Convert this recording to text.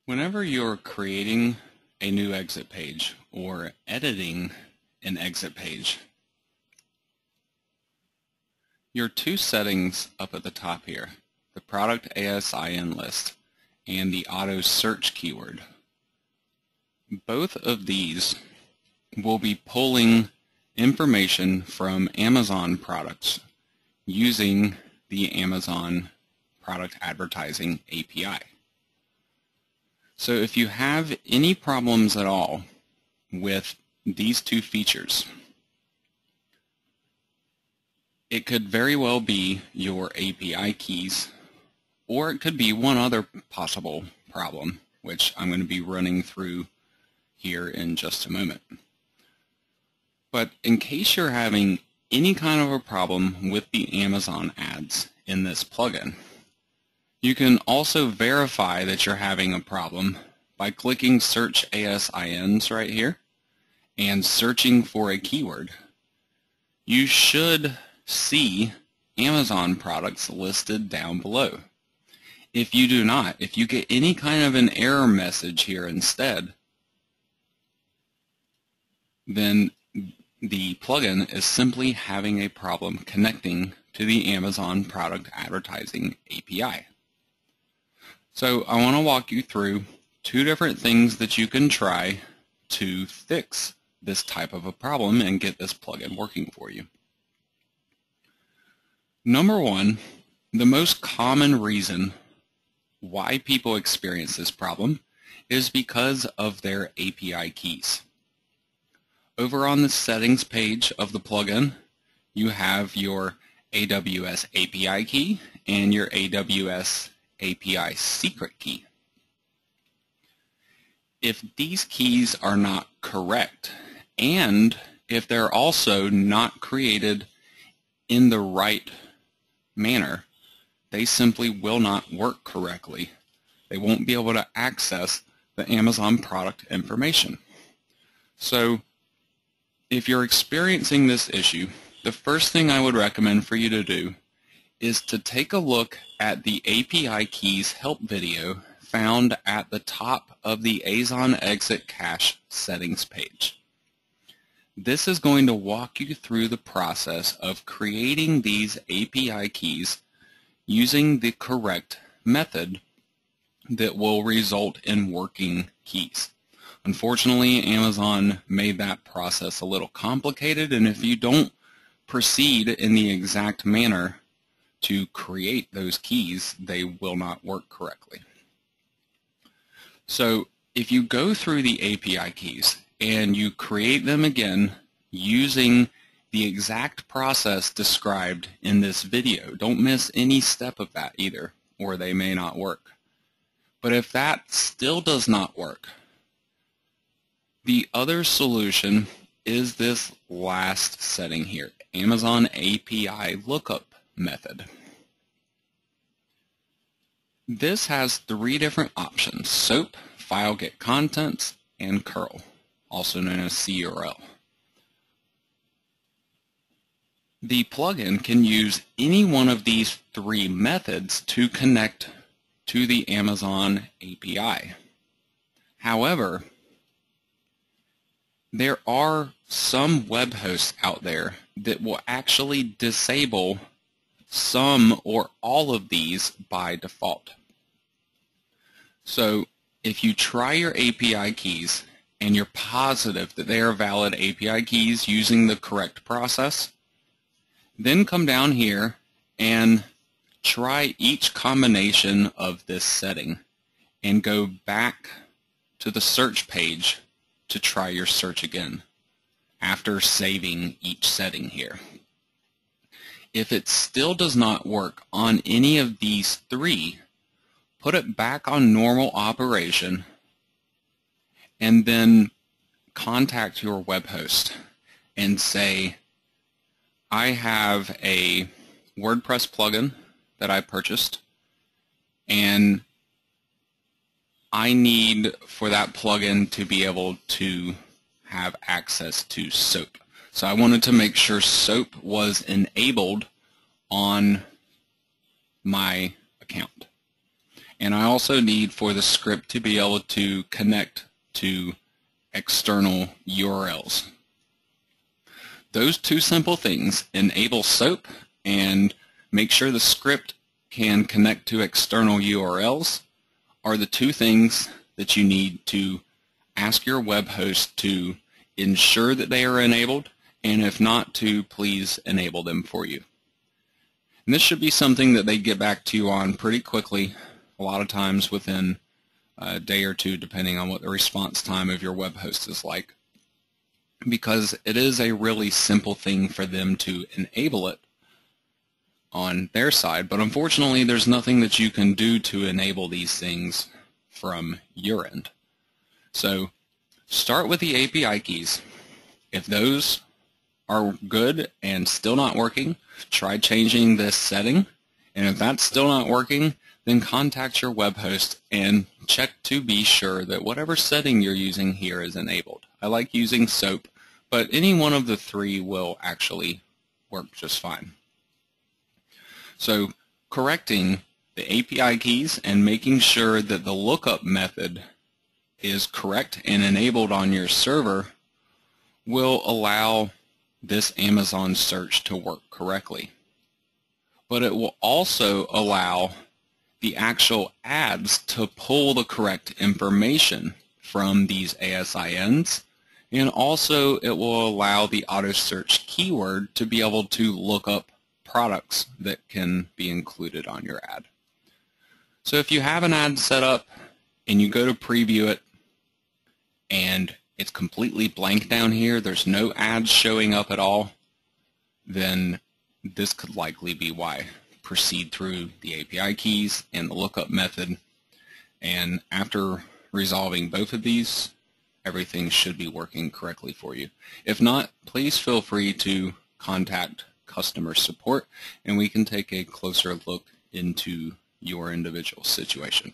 Whenever you're creating a new exit page or editing an exit page, your two settings up at the top here, the product ASIN list and the auto search keyword, both of these will be pulling information from Amazon products using the Amazon Product Advertising API. So if you have any problems at all with these two features, it could very well be your API keys, or it could be one other possible problem, which I'm going to be running through here in just a moment. But in case you're having any kind of a problem with the Amazon ads in this plugin, you can also verify that you're having a problem by clicking Search ASINs right here and searching for a keyword. You should see Amazon products listed down below. If you do not, if you get any kind of an error message here instead, then the plugin is simply having a problem connecting to the Amazon Product Advertising API. So I want to walk you through two different things that you can try to fix this type of a problem and get this plugin working for you. Number one, the most common reason why people experience this problem is because of their API keys. Over on the settings page of the plugin, you have your AWS API key and your AWS API secret key. If these keys are not correct, and if they're also not created in the right manner, they simply will not work correctly. They won't be able to access the Amazon product information. So if you're experiencing this issue, the first thing I would recommend for you to do is to take a look at the API keys help video found at the top of the Azon exit cache settings page. This is going to walk you through the process of creating these API keys using the correct method that will result in working keys. Unfortunately, Amazon made that process a little complicated, and if you don't proceed in the exact manner to create those keys, they will not work correctly. So if you go through the API keys and you create them again using the exact process described in this video, don't miss any step of that either, or they may not work. But if that still does not work, the other solution is this last setting here, Amazon API lookup method. This has three different options: SOAP, File Get Contents, and curl, also known as CURL. The plugin can use any one of these three methods to connect to the Amazon API. However, there are some web hosts out there that will actually disable some or all of these by default. So if you try your API keys and you're positive that they are valid API keys using the correct process, then come down here and try each combination of this setting and go back to the search page to try your search again after saving each setting here. If it still does not work on any of these three, put it back on normal operation and then contact your web host and say, I have a WordPress plugin that I purchased and I need for that plugin to be able to have access to SOAP. So I wanted to make sure SOAP was enabled on my account. And I also need for the script to be able to connect to external URLs. Those two simple things, enable SOAP and make sure the script can connect to external URLs, are the two things that you need to ask your web host to ensure that they are enabled, and if not, to please enable them for you. And this should be something that they get back to you on pretty quickly, a lot of times within a day or two, depending on what the response time of your web host is like, because it is a really simple thing for them to enable it on their side, but unfortunately there's nothing that you can do to enable these things from your end. So start with the API keys. If those are good and still not working, try changing this setting, and if that's still not working, then contact your web host and check to be sure that whatever setting you're using here is enabled. I like using SOAP, but any one of the three will actually work just fine. So correcting the API keys and making sure that the lookup method is correct and enabled on your server will allow this Amazon search to work correctly. But it will also allow the actual ads to pull the correct information from these ASINs, and also it will allow the auto search keyword to be able to look up products that can be included on your ad. So if you have an ad set up and you go to preview it and it's completely blank down here, there's no ads showing up at all, then this could likely be why. Proceed through the API keys and the lookup method, and after resolving both of these, everything should be working correctly for you. If not, please feel free to contact customer support and we can take a closer look into your individual situation.